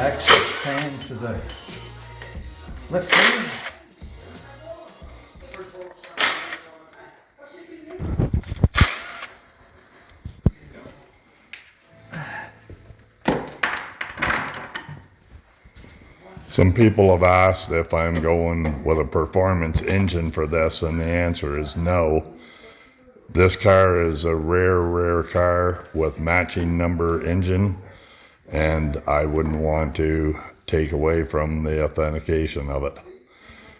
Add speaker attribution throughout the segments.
Speaker 1: access pan to the lifting.
Speaker 2: Some people have asked if I'm going with a performance engine for this, and the answer is no. This car is a rare car with matching number engine, and I wouldn't want to take away from the authentication of it.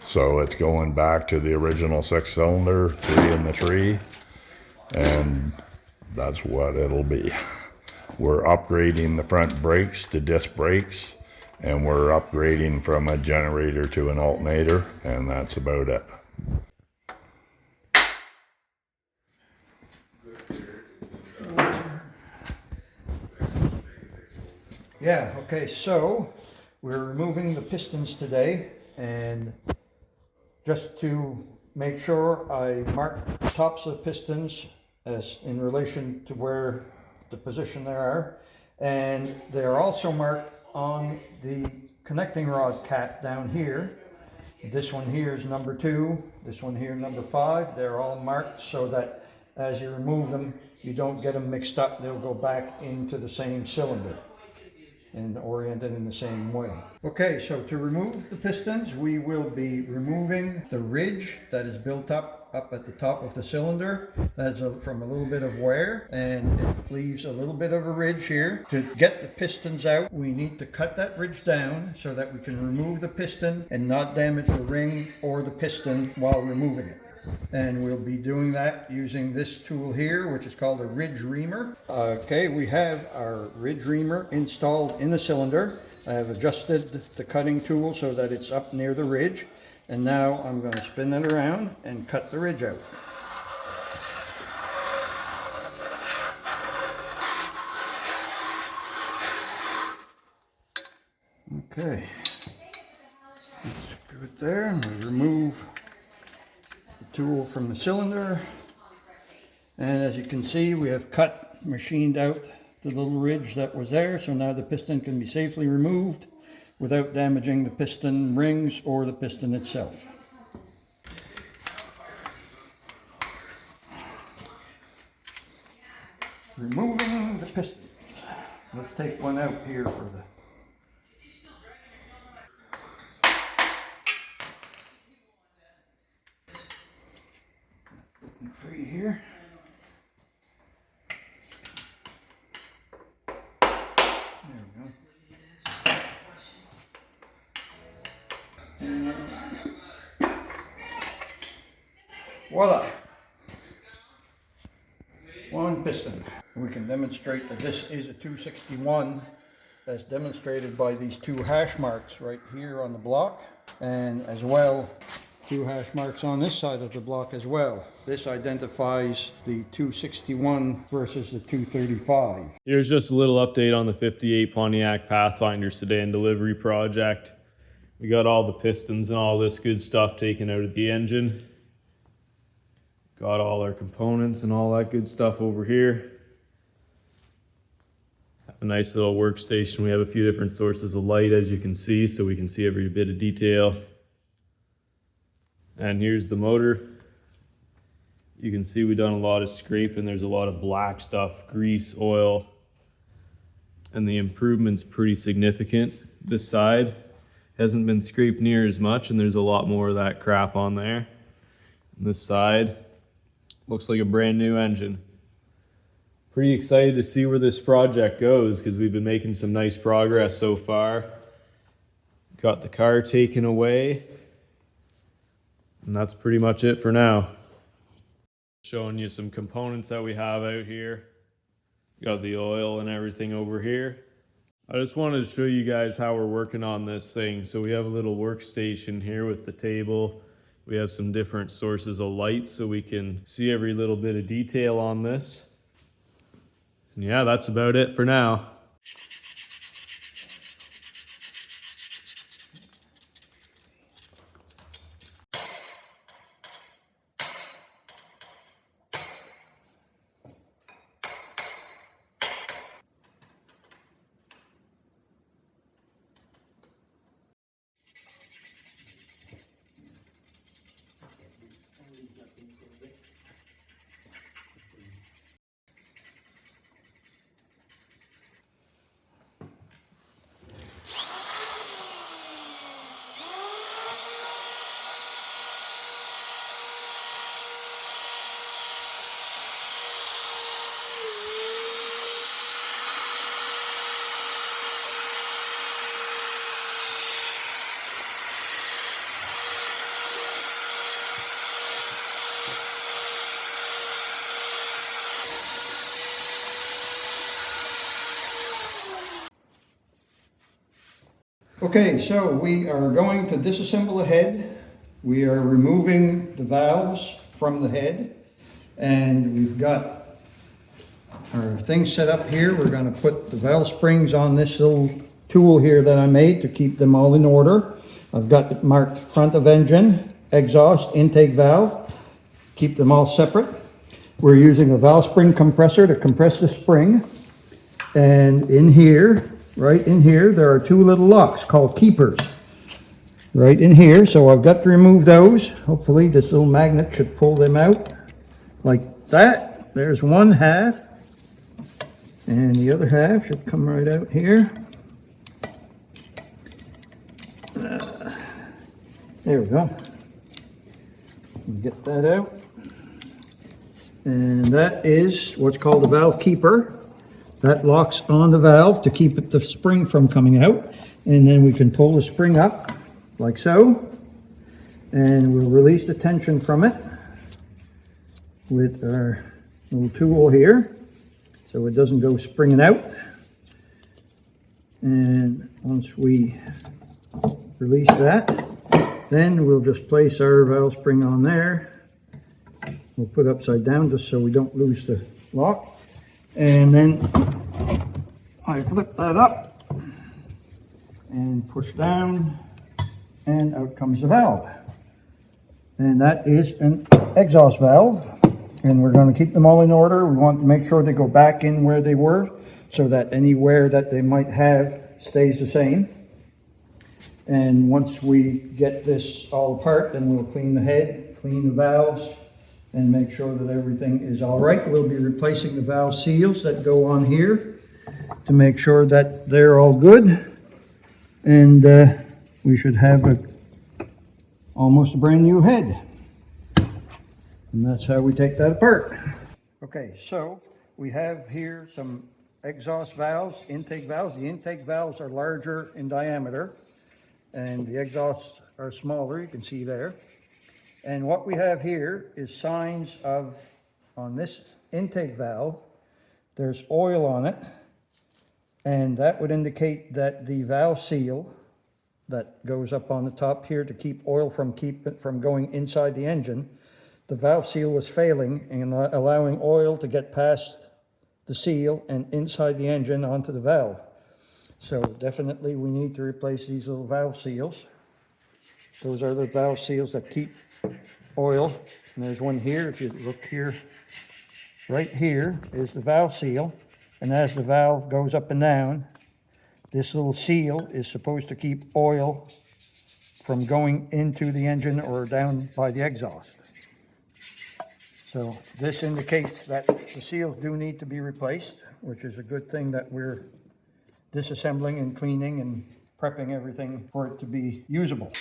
Speaker 2: So it's going back to the original 6-cylinder, 3 in the tree, and that's what it'll be. We're upgrading the front brakes to disc brakes, and we're upgrading from a generator to an alternator, and that's about it.
Speaker 1: Yeah, okay, so we're removing the pistons today, and just to make sure, I marked the tops of the pistons as in relation to where the position they are, and they are also marked on the connecting rod cap down here. This one here is number 2, this one here number 5. They're all marked so that as you remove them, you don't get them mixed up. They'll go back into the same cylinder and oriented in the same way. Okay, so to remove the pistons, we will be removing the ridge that is built up at the top of the cylinder. That's from a little bit of wear, and it leaves a little bit of a ridge here. To get the pistons out, we need to cut that ridge down so that we can remove the piston and not damage the ring or the piston while removing it. And we'll be doing that using this tool here, which is called a ridge reamer. Okay, we have our ridge reamer installed in the cylinder. I have adjusted the cutting tool so that it's up near the ridge, and now I'm going to spin it around and cut the ridge out. Okay, that's good there. I'm going to remove tool from the cylinder, and as you can see, we have machined out the little ridge that was there, so now the piston can be safely removed without damaging the piston rings or the piston itself. Removing the pistons. Let's take one out here for the free here. There we go. Voila! One piston. We can demonstrate that this is a 261, as demonstrated by these 2 hash marks right here on the block, and as well 2 hash marks on this side of the block as well. This identifies the 261 versus the 235.
Speaker 3: Here's just a little update on the 58 Pontiac Pathfinder Sedan Delivery project. We got all the pistons and all this good stuff taken out of the engine. Got all our components and all that good stuff over here. Have a nice little workstation. We have a few different sources of light, as you can see, so we can see every bit of detail. And here's the motor. You can see we've done a lot of scraping. There's a lot of black stuff, grease, oil, and the improvement's pretty significant. This side hasn't been scraped near as much, and there's a lot more of that crap on there. And this side looks like a brand new engine. Pretty excited to see where this project goes, because we've been making some nice progress so far. Got the car taken away, and that's pretty much it for now. Showing you some components that we have out here. Got the oil and everything over here. I just wanted to show you guys how we're working on this thing. So we have a little workstation here with the table. We have some different sources of light so we can see every little bit of detail on this. And yeah, that's about it for now.
Speaker 1: Okay, so we are going to disassemble the head. We are removing the valves from the head, and we've got our thing set up here. We're going to put the valve springs on this little tool here that I made to keep them all in order. I've got it marked front of engine, exhaust, intake valve, keep them all separate. We're using a valve spring compressor to compress the spring, and in here, right in here, there are two little locks called keepers. Right in here, so I've got to remove those. Hopefully this little magnet should pull them out like that. There's one half, and the other half should come right out here. There we go. Get that out. And that is what's called a valve keeper. That locks on the valve to keep the spring from coming out. And then we can pull the spring up like so. And we'll release the tension from it with our little tool here, so it doesn't go springing out. And once we release that, then we'll just place our valve spring on there. We'll put it upside down just so we don't lose the lock. And then I flip that up and push down, and out comes the valve. And that is an exhaust valve. And we're going to keep them all in order. We want to make sure they go back in where they were, so that any wear that they might have stays the same. And once we get this all apart, then we'll clean the head, clean the valves, and make sure that everything is all right. We'll be replacing the valve seals that go on here to make sure that they're all good. And we should have almost a brand new head. And that's how we take that apart. Okay, so we have here some exhaust valves, intake valves. The intake valves are larger in diameter, and the exhausts are smaller, you can see there. And what we have here is signs of, on this intake valve, there's oil on it, and that would indicate that the valve seal that goes up on the top here to keep oil from going inside the engine, the valve seal was failing and allowing oil to get past the seal and inside the engine onto the valve. So definitely we need to replace these little valve seals. Those are the valve seals that keep oil. And there's one here, if you look here, right here is the valve seal. And as the valve goes up and down, this little seal is supposed to keep oil from going into the engine or down by the exhaust. So this indicates that the seals do need to be replaced, which is a good thing that we're disassembling and cleaning and prepping everything for it to be usable.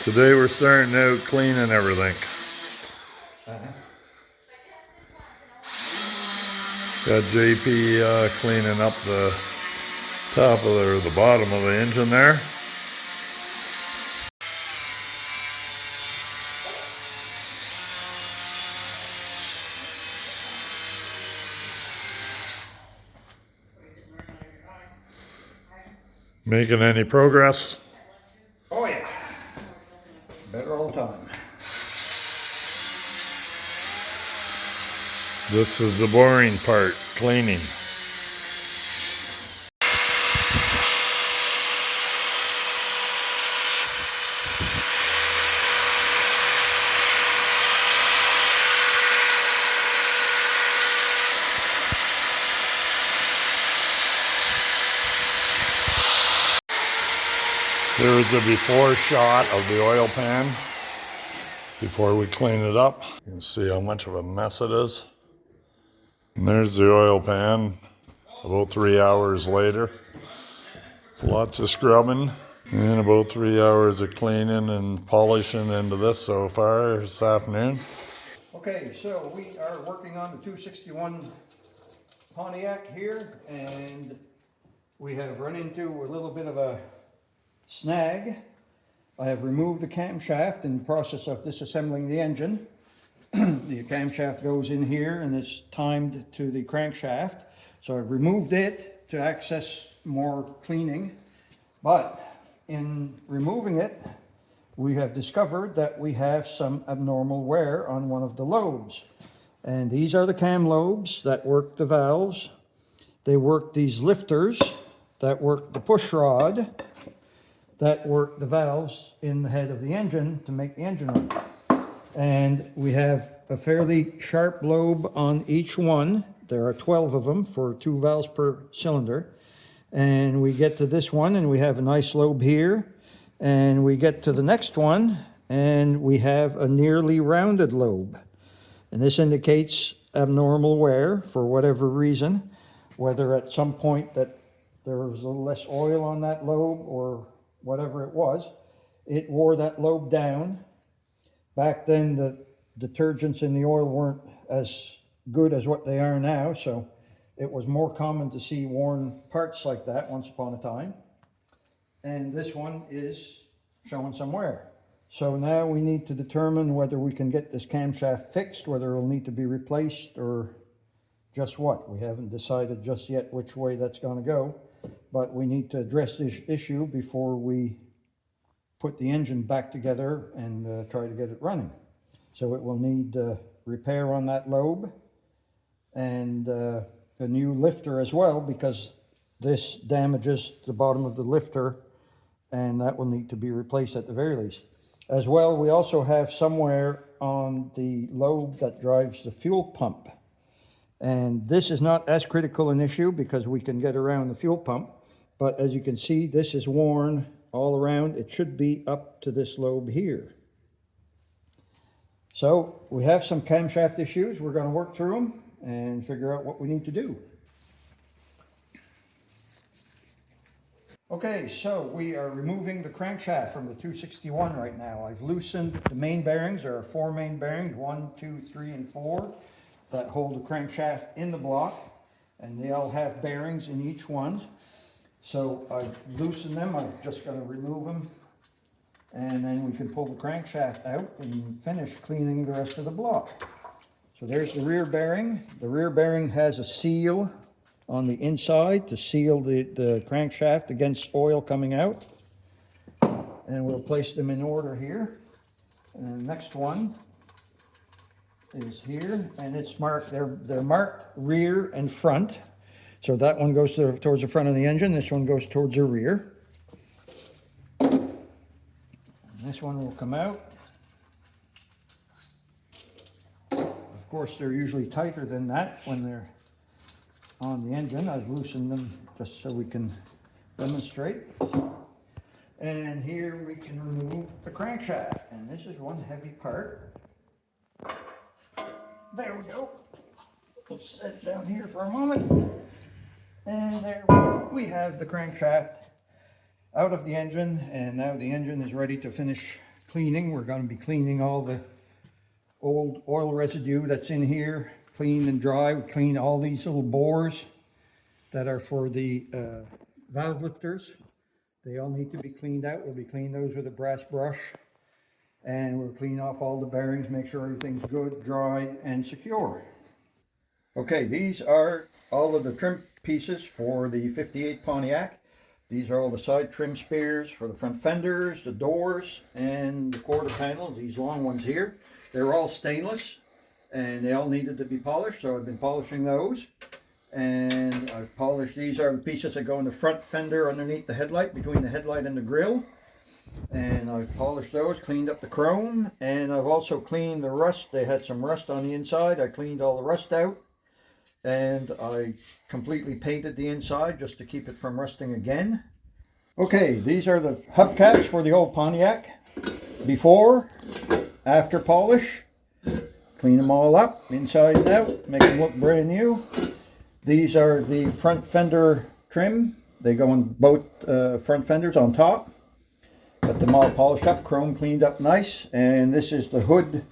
Speaker 2: Today we're starting out cleaning everything. Got JP cleaning up the top of the bottom of the engine there. Making any progress?
Speaker 1: Oh yeah, better all the time.
Speaker 2: This is the boring part, cleaning. There is a before shot of the oil pan before we clean it up. You can see how much of a mess it is. And there's the oil pan about 3 hours later. Lots of scrubbing and about 3 hours of cleaning and polishing into this so far this afternoon.
Speaker 1: Okay, so we are working on the 261 Pontiac here, and we have run into a little bit of a snag. I have removed the camshaft in the process of disassembling the engine. The camshaft goes in here and it's timed to the crankshaft. So I've removed it to access more cleaning. But in removing it, we have discovered that we have some abnormal wear on one of the lobes. And these are the cam lobes that work the valves. They work these lifters that work the push rod, that work the valves in the head of the engine to make the engine run. And we have a fairly sharp lobe on each one. There are 12 of them for 2 valves per cylinder. And we get to this one and we have a nice lobe here. And we get to the next one and we have a nearly rounded lobe. And this indicates abnormal wear for whatever reason, whether at some point that there was a little less oil on that lobe or whatever it was, it wore that lobe down. Back then, the detergents in the oil weren't as good as what they are now, so it was more common to see worn parts like that once upon a time. And this one is showing some wear. So now we need to determine whether we can get this camshaft fixed, whether it'll need to be replaced or just what. We haven't decided just yet which way that's going to go, but we need to address this issue before we put the engine back together and try to get it running. So it will need repair on that lobe and a new lifter as well, because this damages the bottom of the lifter and that will need to be replaced at the very least. As well, we also have somewhere on the lobe that drives the fuel pump. And this is not as critical an issue because we can get around the fuel pump. But as you can see, this is worn all around. It should be up to this lobe here. So we have some camshaft issues. We're going to work through them and figure out what we need to do. Okay, so we are removing the crankshaft from the 261 right now. I've loosened the main bearings. There are 4 main bearings, 1, 2, 3, and 4, that hold the crankshaft in the block, and they all have bearings in each one. So I've loosened them. I'm just going to remove them, and then we can pull the crankshaft out and finish cleaning the rest of the block. So there's the rear bearing. The rear bearing has a seal on the inside to seal the crankshaft against oil coming out. And we'll place them in order here. And then the next one is here, and it's marked, they're marked rear and front. So that one goes towards the front of the engine, this one goes towards the rear. And this one will come out. Of course, they're usually tighter than that when they're on the engine. I've loosened them just so we can demonstrate. And here we can remove the crankshaft. And this is one heavy part. There we go. Let's set down here for a moment. And there we have the crankshaft out of the engine. And now the engine is ready to finish cleaning. We're going to be cleaning all the old oil residue that's in here, clean and dry. We clean all these little bores that are for the valve lifters. They all need to be cleaned out. We'll be cleaning those with a brass brush, and we'll clean off all the bearings, make sure everything's good, dry, and secure. Okay, these are all of the trim pieces for the 58 Pontiac. These are all the side trim spares for the front fenders, the doors, and the quarter panels, these long ones here. They're all stainless, and they all needed to be polished, so I've been polishing those. And I've polished, these are the pieces that go in the front fender underneath the headlight, between the headlight and the grille. And I've polished those, cleaned up the chrome, and I've also cleaned the rust. They had some rust on the inside. I cleaned all the rust out, and I completely painted the inside just to keep it from rusting again. Okay, these are the hubcaps for the old Pontiac. Before, after polish, clean them all up, inside and out, make them look brand new. These are the front fender trim. They go on both front fenders on top. Got them all polished up, chrome cleaned up nice. And this is the hood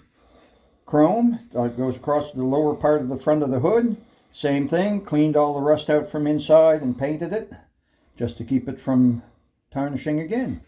Speaker 1: chrome. It goes across the lower part of the front of the hood. Same thing, cleaned all the rust out from inside and painted it, just to keep it from tarnishing again.